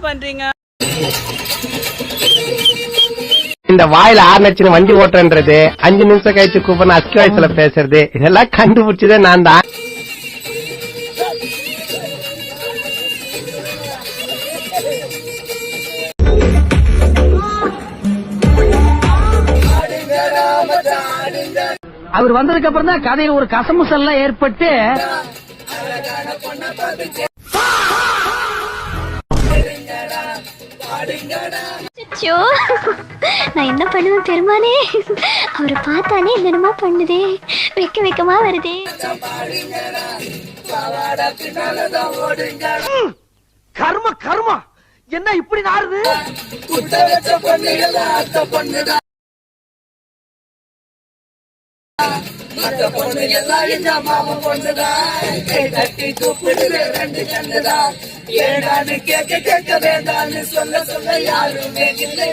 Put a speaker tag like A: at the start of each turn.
A: பண்றீங்க?
B: இந்த வாயில ஆர்னச்சுன்னு வண்டி ஓட்டுறது, 5 நிமிஷம் கழிச்சு கூப்பிட அஸ்கி வயசுல பேசுறது, இதெல்லாம் கண்டுபிடிச்சதே நான் தான்.
C: அவர் வந்ததுக்கு அப்புறம் தான் கதையில் ஒரு கசமுசல்லாம் ஏற்பட்டு
D: நான் என்ன பண்ணுவேன் பெருமானே, அவரை பார்த்தானே என்னமா பண்ணுதே, வெக்கமா வருதே.
C: கர்ம கர்மா என்ன இப்படி நாருது.
A: மற்ற பொண்ணு எல்லாம் இந்த மாமா பொண்ணுதான், கை தட்டி கூப்பிடுவே 2 கண்ணுதான். ஏடான்னு கேட்க வேண்டான்னு சொல்ல யாருமே இல்லை.